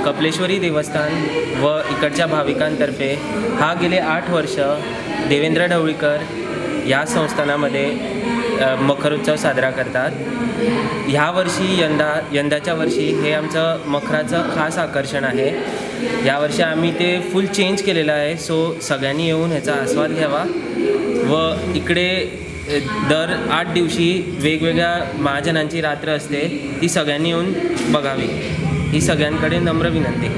कपलेश्वरी देवस्थान व इकडच्या भाविकांतर्फे हा गेले 8 वर्ष देवेंद्र ढवळीकर या संस्थानामध्ये मखरोत्सव साजरा करतात। ह्या वर्षी यंदाच्या वर्षी हे आमचं मखराचं खास आकर्षण आहे। यावर्षी आम्ही ते फुल चेंज केलेलं आहे, सो सगळ्यांनी येऊन ह्याचा आस्वाद घ्यावा व इकडे दर 8 दिवशी वेगवेगळ्या महाजनांची रात्र असते, ती सगळ्यांनी येऊन बघावी ही सगळ्यांकडे नम्र विनंती।